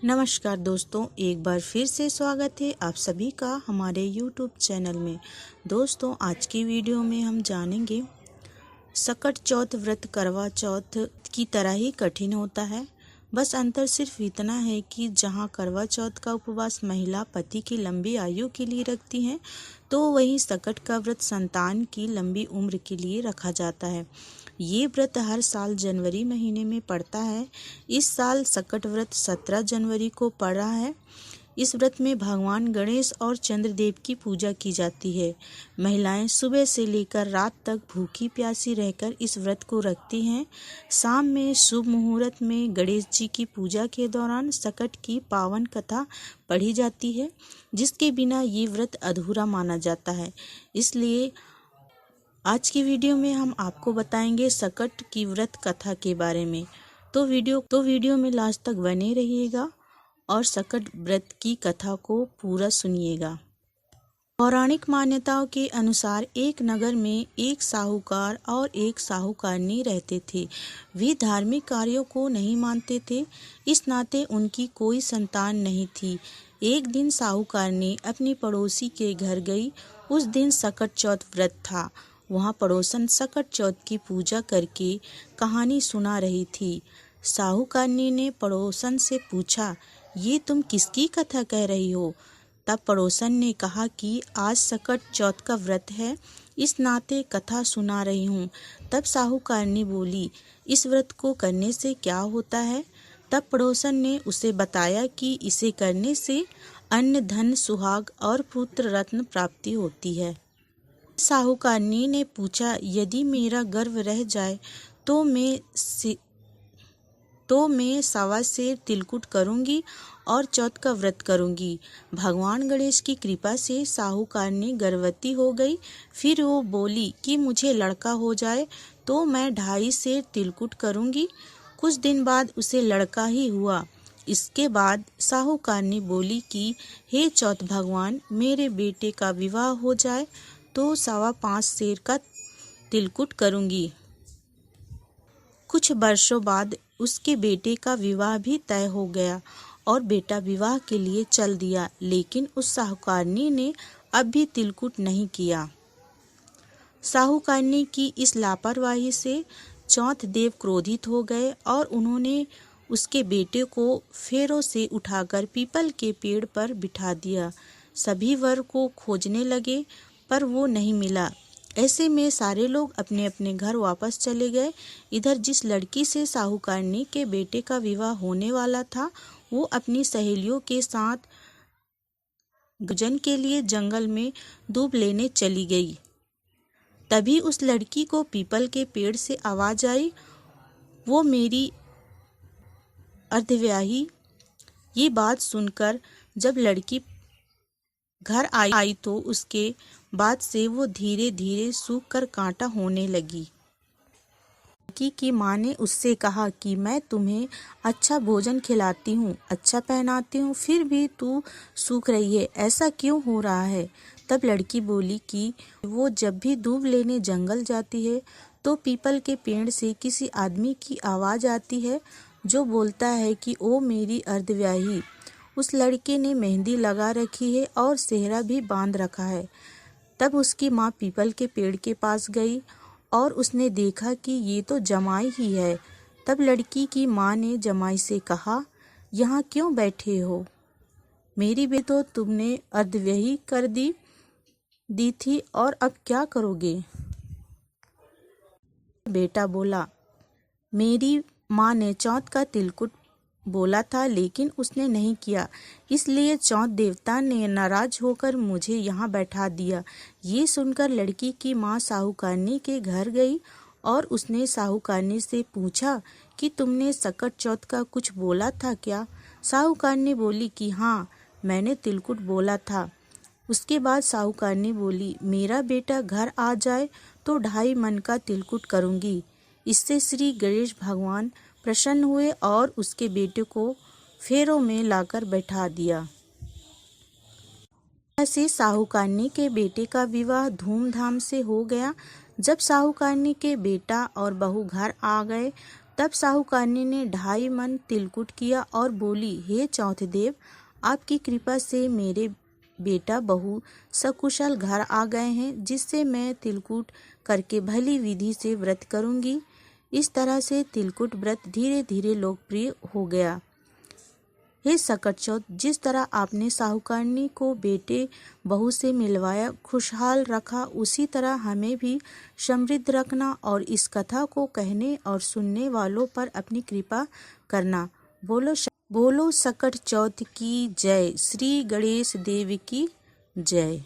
नमस्कार दोस्तों, एक बार फिर से स्वागत है आप सभी का हमारे YouTube चैनल में। दोस्तों, आज की वीडियो में हम जानेंगे सकट चौथ व्रत करवा चौथ की तरह ही कठिन होता है। बस अंतर सिर्फ इतना है कि जहां करवा चौथ का उपवास महिला पति की लंबी आयु के लिए रखती हैं, तो वहीं सकट का व्रत संतान की लंबी उम्र के लिए रखा जाता है। ये व्रत हर साल जनवरी महीने में पड़ता है। इस साल सकट व्रत 17 जनवरी को पड़ रहा है। इस व्रत में भगवान गणेश और चंद्रदेव की पूजा की जाती है। महिलाएं सुबह से लेकर रात तक भूखी प्यासी रहकर इस व्रत को रखती हैं। शाम में शुभ मुहूर्त में गणेश जी की पूजा के दौरान सकट की पावन कथा पढ़ी जाती है, जिसके बिना ये व्रत अधूरा माना जाता है। इसलिए आज की वीडियो में हम आपको बताएंगे सकट की व्रत कथा के बारे में। तो वीडियो में लास्ट तक बने रहिएगा और सकट व्रत की कथा को पूरा सुनिएगा। पौराणिक मान्यताओं के अनुसार एक नगर में एक साहूकार और एक साहूकारनी रहते थे। वे धार्मिक कार्यों को नहीं मानते थे, इस नाते उनकी कोई संतान नहीं थी। एक दिन साहूकारनी अपनी पड़ोसी के घर गई। उस दिन सकट चौथ व्रत था। वहाँ पड़ोसन सकट चौथ की पूजा करके कहानी सुना रही थी। साहूकारनी ने पड़ोसन से पूछा, ये तुम किसकी कथा कह रही हो? तब पड़ोसन ने कहा कि आज सकट चौथ का व्रत है, इस नाते कथा सुना रही हूँ। तब साहूकारनी बोली, इस व्रत को करने से क्या होता है? तब पड़ोसन ने उसे बताया कि इसे करने से अन्न धन सुहाग और पुत्र रत्न प्राप्ति होती है। साहूकारनी ने पूछा, यदि मेरा गर्व रह जाए तो मैं सवा सेर तिलकुट करूंगी और चौथ का व्रत करूंगी। भगवान गणेश की कृपा से साहूकारनी गर्भवती हो गई। फिर वो बोली कि मुझे लड़का हो जाए तो मैं 2.5 सेर तिलकुट करूंगी। कुछ दिन बाद उसे लड़का ही हुआ। इसके बाद साहूकारनी बोली कि हे चौथ भगवान, मेरे बेटे का विवाह हो जाए तो 5.25 सेर का तिलकुट करूंगी। कुछ वर्षों बाद उसके बेटे का विवाह भी तय हो गया और बेटा विवाह के लिए चल दिया, लेकिन उस साहूकारनी ने अब भी तिलकुट नहीं किया। साहूकारनी की इस लापरवाही से चौथ देव क्रोधित हो गए और उन्होंने उसके बेटे को फेरों से उठाकर पीपल के पेड़ पर बिठा दिया। सभी वर को खोजने लगे पर वो नहीं मिला। ऐसे में सारे लोग अपने अपने घर वापस चले गए। इधर जिस लड़की से साहूकारनी के बेटे का विवाह होने वाला था, वो अपनी सहेलियों के साथ भोजन के लिए जंगल में दूब लेने चली गई। तभी उस लड़की को पीपल के पेड़ से आवाज आई, वो मेरी अर्धव्याही। ये बात सुनकर जब लड़की घर आई तो उसके बाद से वो धीरे धीरे सूख कर कांटा होने लगी। लड़की की माँ ने उससे कहा कि मैं तुम्हें अच्छा भोजन खिलाती हूँ, अच्छा पहनाती हूँ, फिर भी तू सूख रही है, ऐसा क्यों हो रहा है? तब लड़की बोली कि वो जब भी दूब लेने जंगल जाती है तो पीपल के पेड़ से किसी आदमी की आवाज़ आती है जो बोलता है कि ओ मेरी अर्धव्याही। उस लड़के ने मेहंदी लगा रखी है और सेहरा भी बांध रखा है। तब उसकी माँ पीपल के पेड़ के पास गई और उसने देखा कि ये तो जमाई ही है। तब लड़की की माँ ने जमाई से कहा, यहाँ क्यों बैठे हो? मेरी बेटी तो तुमने अर्धव्याही कर दी थी और अब क्या करोगे? बेटा बोला, मेरी माँ ने चौथ का तिलकुट बोला था लेकिन उसने नहीं किया, इसलिए चौथ देवता ने नाराज होकर मुझे यहाँ बैठा दिया। ये सुनकर लड़की की माँ साहूकारनी के घर गई और उसने साहूकारनी से पूछा कि तुमने सकट चौथ का कुछ बोला था क्या? साहूकारनी बोली कि हाँ, मैंने तिलकुट बोला था। उसके बाद साहूकारनी बोली, मेरा बेटा घर आ जाए तो 2.5 मन का तिलकुट करूँगी। इससे श्री गणेश भगवान प्रसन्न हुए और उसके बेटे को फेरों में लाकर बैठा दिया। ऐसे साहूकारनी के बेटे का विवाह धूमधाम से हो गया। जब साहूकारनी के बेटा और बहू घर आ गए तब साहूकारनी ने 2.5 मन तिलकुट किया और बोली, हे चौथदेव, आपकी कृपा से मेरे बेटा बहू सकुशल घर आ गए हैं, जिससे मैं तिलकुट करके भली विधि से व्रत करूंगी। इस तरह से तिलकुट व्रत धीरे धीरे लोकप्रिय हो गया। हे सकट चौथ, जिस तरह आपने साहूकारनी को बेटे बहू से मिलवाया, खुशहाल रखा, उसी तरह हमें भी समृद्ध रखना और इस कथा को कहने और सुनने वालों पर अपनी कृपा करना। बोलो सकट चौथ की जय। श्री गणेश देव की जय।